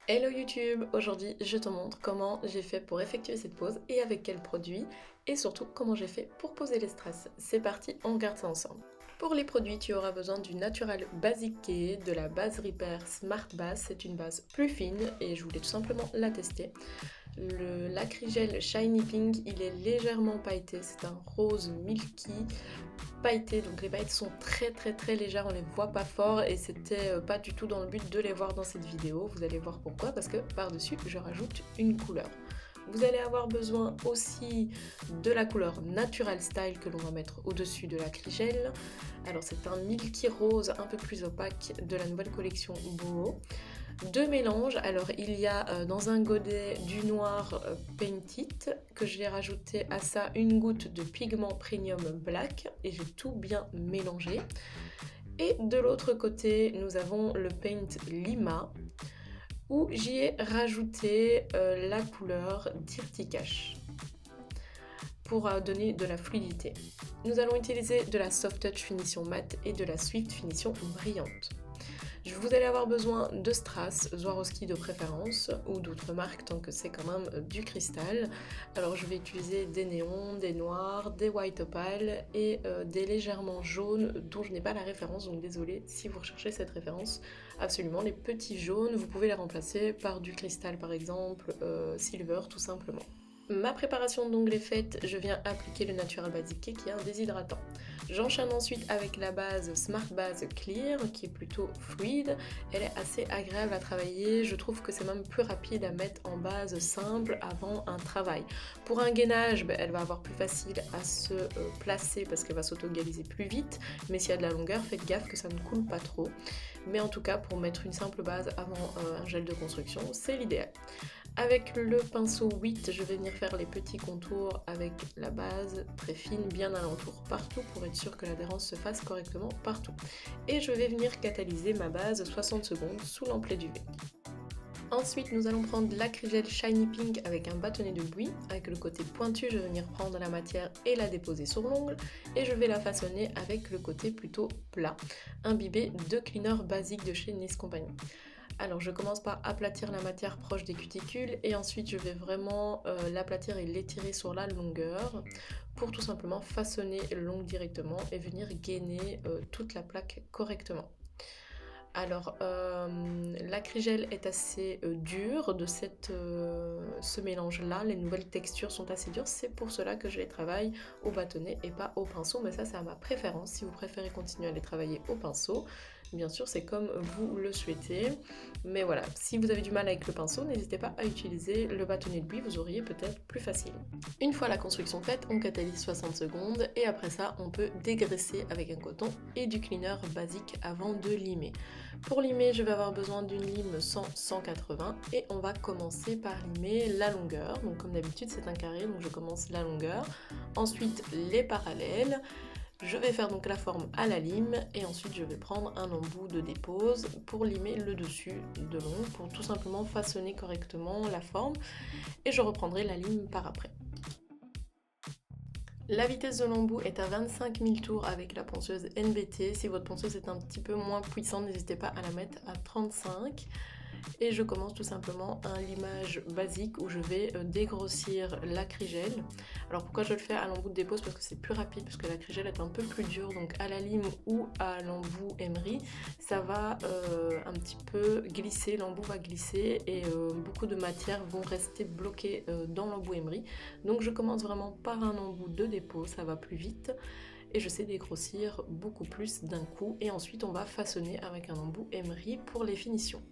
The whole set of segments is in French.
Hello YouTube! Aujourd'hui je te montre comment j'ai fait pour effectuer cette pose et avec quels produits et surtout comment j'ai fait pour poser les strass. C'est parti, on regarde ça ensemble. Pour les produits, tu auras besoin du Natural Basic Care, de la base Repair Smart Base, c'est une base plus fine et je voulais tout simplement la tester. L'acrygel Shiny Pink, il est légèrement pailleté, c'est un rose milky pailleté, donc les paillettes sont très légères, on les voit pas fort et c'était pas du tout dans le but de les voir dans cette vidéo. Vous allez voir pourquoi, parce que par-dessus je rajoute une couleur. Vous allez avoir besoin aussi de la couleur Natural Style que l'on va mettre au-dessus de l'acrygel. Alors c'est un milky rose un peu plus opaque de la nouvelle collection Boho. Deux mélanges, alors il y a dans un godet du noir Painted que j'ai rajouté à ça une goutte de pigment Premium Black et j'ai tout bien mélangé. Et de l'autre côté nous avons le Paint Lima où j'y ai rajouté la couleur Dirty Cash pour donner de la fluidité. Nous allons utiliser de la Soft Touch finition mat et de la Swift finition brillante. Vous allez avoir besoin de strass, Swarovski de préférence, ou d'autres marques tant que c'est quand même du cristal. Alors je vais utiliser des néons, des noirs, des white opale et des légèrement jaunes dont je n'ai pas la référence, donc désolé si vous recherchez cette référence. Absolument, les petits jaunes, vous pouvez les remplacer par du cristal par exemple, silver tout simplement. Ma préparation d'ongles est faite, je viens appliquer le Natural Basic Care qui est un déshydratant. J'enchaîne ensuite avec la base Smart Base Clear qui est plutôt fluide, elle est assez agréable à travailler, je trouve que c'est même plus rapide à mettre en base simple avant un travail. Pour un gainage, elle va avoir plus facile à se placer parce qu'elle va s'auto-galiser plus vite, mais s'il y a de la longueur, faites gaffe que ça ne coule pas trop. Mais en tout cas, pour mettre une simple base avant un gel de construction, c'est l'idéal. Avec le pinceau 8, je vais venir faire les petits contours avec la base très fine, bien alentour partout pour être sûr que l'adhérence se fasse correctement partout. Et je vais venir catalyser ma base 60 secondes sous l'amplet d'UV. Ensuite, nous allons prendre l'acrygel Shiny Pink avec un bâtonnet de buis. Avec le côté pointu, je vais venir prendre la matière et la déposer sur l'ongle. Et je vais la façonner avec le côté plutôt plat, imbibé de cleaner basique de chez Nice Company. Alors je commence par aplatir la matière proche des cuticules et ensuite je vais vraiment l'aplatir et l'étirer sur la longueur pour tout simplement façonner l'ongle directement et venir gainer toute la plaque correctement. Alors l'acrygel est assez dur de ce mélange là, les nouvelles textures sont assez dures, c'est pour cela que je les travaille au bâtonnet et pas au pinceau, mais ça c'est à ma préférence. Si vous préférez continuer à les travailler au pinceau, bien sûr c'est comme vous le souhaitez, mais voilà, si vous avez du mal avec le pinceau, n'hésitez pas à utiliser le bâtonnet de buis, vous auriez peut-être plus facile. Une fois la construction faite, on catalyse 60 secondes et après ça on peut dégraisser avec un coton et du cleaner basique avant de limer. Pour limer, je vais avoir besoin d'une lime 100-180 et on va commencer par limer la longueur. Donc comme d'habitude c'est un carré, donc je commence la longueur, ensuite les parallèles. Je vais faire donc la forme à la lime et ensuite je vais prendre un embout de dépose pour limer le dessus de l'ongle pour tout simplement façonner correctement la forme et je reprendrai la lime par après. La vitesse de l'embout est à 25 000 tours avec la ponceuse NBT. Si votre ponceuse est un petit peu moins puissante, n'hésitez pas à la mettre à 35. Et je commence tout simplement un limage basique où je vais dégrossir l'acrygel. Alors pourquoi je le fais à l'embout de dépose? Parce que c'est plus rapide, parce que l'acrygel est un peu plus dur, donc à la lime ou à l'embout emery, ça va un petit peu glisser, l'embout va glisser et beaucoup de matières vont rester bloquées dans l'embout emery. Donc je commence vraiment par un embout de dépôt, ça va plus vite. Et je sais dégrossir beaucoup plus d'un coup et ensuite on va façonner avec un embout emery pour les finitions.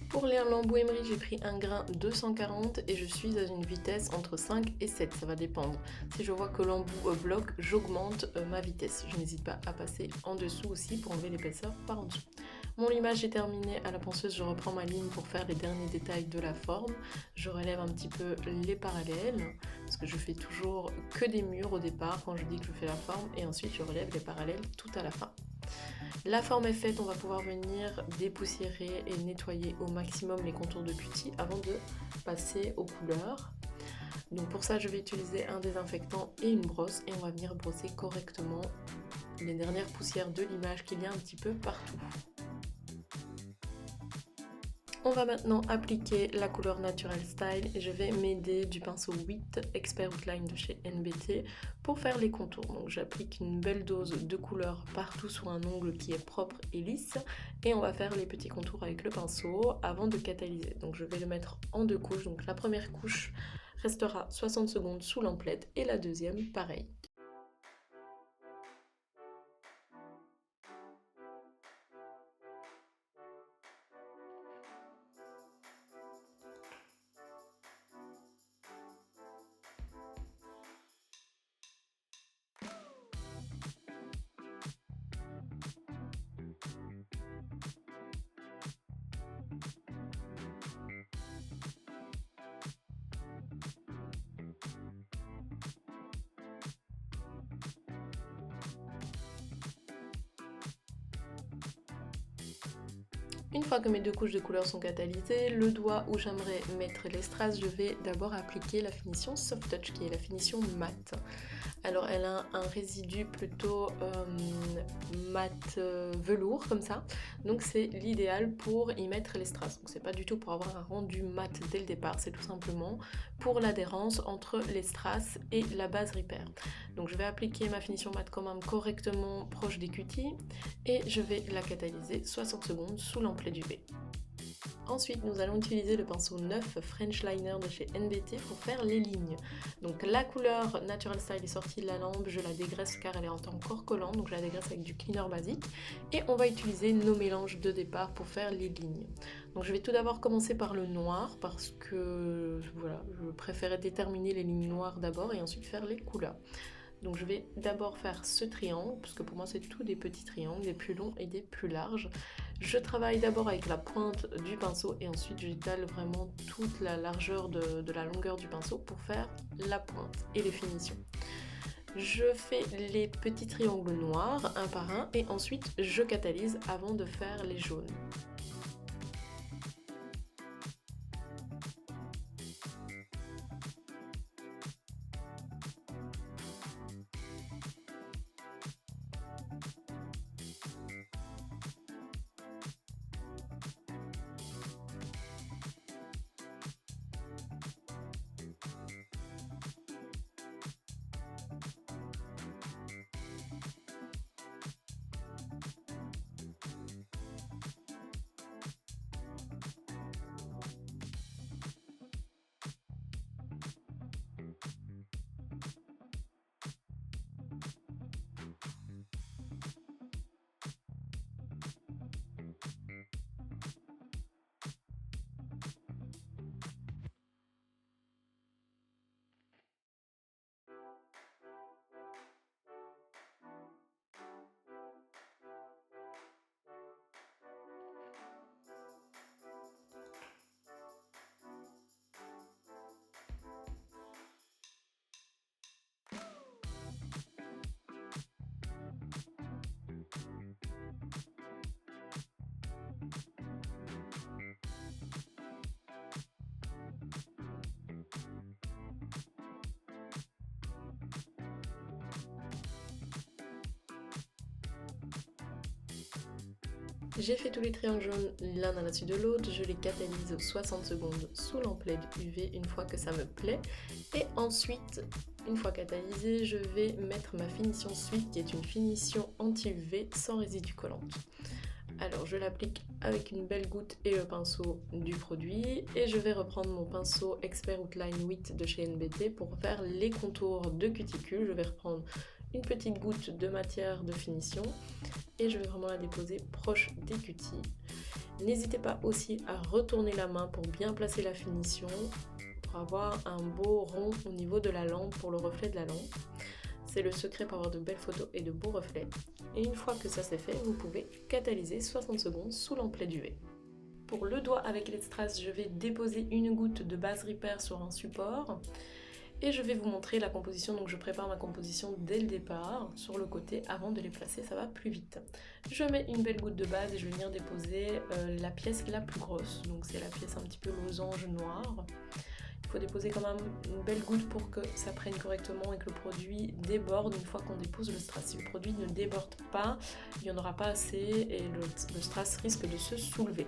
Pour l'embout emery, j'ai pris un grain 240 et je suis à une vitesse entre 5 et 7, ça va dépendre. Si je vois que l'embout bloque, j'augmente ma vitesse. Je n'hésite pas à passer en dessous aussi pour enlever l'épaisseur par en dessous. Mon limage est terminé, à la ponceuse je reprends ma lime pour faire les derniers détails de la forme. Je relève un petit peu les parallèles, parce que je fais toujours que des murs au départ quand je dis que je fais la forme, et ensuite je relève les parallèles tout à la fin. La forme est faite, on va pouvoir venir dépoussiérer et nettoyer au maximum les contours de cutie avant de passer aux couleurs. Donc pour ça, je vais utiliser un désinfectant et une brosse et on va venir brosser correctement les dernières poussières de l'image qu'il y a un petit peu partout. On va maintenant appliquer la couleur Natural Style et je vais m'aider du pinceau 8 Expert Outline de chez NBT pour faire les contours. Donc j'applique une belle dose de couleur partout sur un ongle qui est propre et lisse et on va faire les petits contours avec le pinceau avant de catalyser. Donc je vais le mettre en 2 couches. Donc la première couche restera 60 secondes sous l'emplette et la deuxième pareil. Une fois que mes 2 couches de couleur sont catalysées, le doigt où j'aimerais mettre les strass, je vais d'abord appliquer la finition Soft Touch qui est la finition mat. Alors elle a un résidu plutôt mat velours comme ça, donc c'est l'idéal pour y mettre les strass. Donc c'est pas du tout pour avoir un rendu mat dès le départ, c'est tout simplement pour l'adhérence entre les strass et la base Repair. Donc je vais appliquer ma finition mat quand même correctement proche des cutis et je vais la catalyser 60 secondes sous l'emplet d'UV. Ensuite, nous allons utiliser le pinceau 9 French Liner de chez NBT pour faire les lignes. Donc la couleur Natural Style est sortie de la lampe, je la dégraisse car elle est encore collante, donc je la dégraisse avec du cleaner basique. Et on va utiliser nos mélanges de départ pour faire les lignes. Donc je vais tout d'abord commencer par le noir parce que voilà, je préférais déterminer les lignes noires d'abord et ensuite faire les couleurs. Donc je vais d'abord faire ce triangle, parce que pour moi c'est tout des petits triangles, des plus longs et des plus larges. Je travaille d'abord avec la pointe du pinceau et ensuite j'étale vraiment toute la largeur de la longueur du pinceau pour faire la pointe et les finitions. Je fais les petits triangles noirs un par un et ensuite je catalyse avant de faire les jaunes. J'ai fait tous les triangles jaunes l'un à la suite de l'autre, je les catalyse 60 secondes sous l'emplet UV une fois que ça me plaît. Et ensuite, une fois catalysé, je vais mettre ma finition suite qui est une finition anti-UV sans résidus collante. Alors je l'applique avec une belle goutte et le pinceau du produit et je vais reprendre mon pinceau Expert Outline 8 de chez NBT pour faire les contours de cuticule. Je vais reprendre une petite goutte de matière de finition et je vais vraiment la déposer proche des cutis. N'hésitez pas aussi à retourner la main pour bien placer la finition, pour avoir un beau rond au niveau de la lampe pour le reflet de la lampe. C'est le secret pour avoir de belles photos et de beaux reflets. Et une fois que ça c'est fait, vous pouvez catalyser 60 secondes sous l'emplet d'UV. Pour le doigt avec les strass, je vais déposer une goutte de base Repair sur un support. Et je vais vous montrer la composition, donc je prépare ma composition dès le départ, sur le côté, avant de les placer, ça va plus vite. Je mets une belle goutte de base et je vais venir déposer la pièce la plus grosse, donc c'est la pièce un petit peu losange noire. Il faut déposer quand même une belle goutte pour que ça prenne correctement et que le produit déborde une fois qu'on dépose le strass. Si le produit ne déborde pas, il n'y en aura pas assez et le strass risque de se soulever.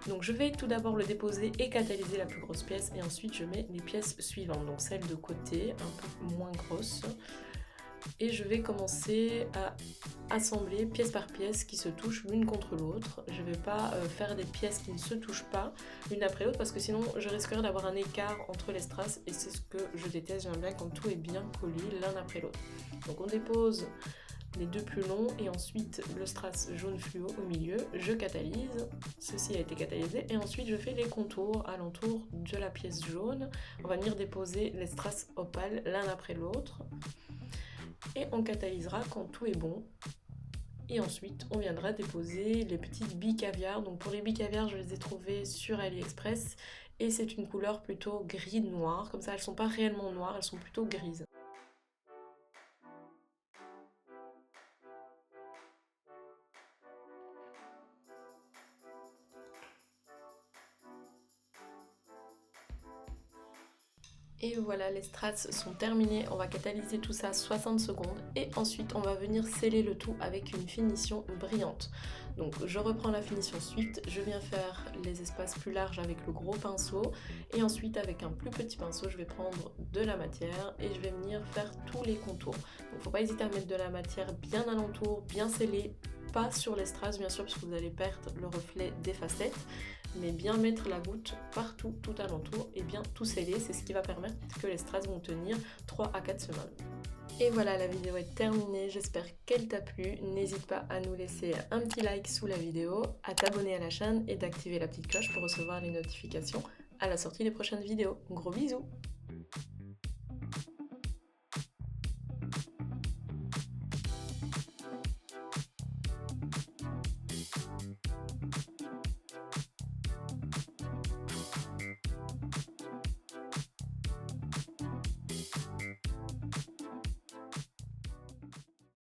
Donc je vais tout d'abord le déposer et catalyser la plus grosse pièce et ensuite je mets les pièces suivantes, donc celles de côté, un peu moins grosses. Et je vais commencer à assembler pièce par pièce qui se touchent l'une contre l'autre. Je ne vais pas faire des pièces qui ne se touchent pas l'une après l'autre parce que sinon je risquerais d'avoir un écart entre les strass et c'est ce que je déteste. J'aime bien quand tout est bien collé l'un après l'autre. Donc on dépose les deux plus longs et ensuite le strass jaune fluo au milieu, je catalyse, ceci a été catalysé et ensuite je fais les contours alentour de la pièce jaune. On va venir déposer les strass opales l'un après l'autre et on catalysera quand tout est bon. Et ensuite on viendra déposer les petites billes caviar. Donc pour les billes caviar je les ai trouvées sur AliExpress et c'est une couleur plutôt gris noir, comme ça elles sont pas réellement noires, elles sont plutôt grises. Et voilà, les strass sont terminés, on va catalyser tout ça 60 secondes et ensuite on va venir sceller le tout avec une finition brillante. Donc je reprends la finition suite, je viens faire les espaces plus larges avec le gros pinceau et ensuite avec un plus petit pinceau je vais prendre de la matière et je vais venir faire tous les contours. Donc faut pas hésiter à mettre de la matière bien alentour, bien scellée, pas sur les strass bien sûr parce que vous allez perdre le reflet des facettes, mais bien mettre la goutte partout, tout alentour et bien tout sceller, c'est ce qui va permettre que les strass vont tenir 3 à 4 semaines. Et voilà, la vidéo est terminée, j'espère qu'elle t'a plu. N'hésite pas à nous laisser un petit like sous la vidéo, à t'abonner à la chaîne et d'activer la petite cloche pour recevoir les notifications à la sortie des prochaines vidéos. Gros bisous!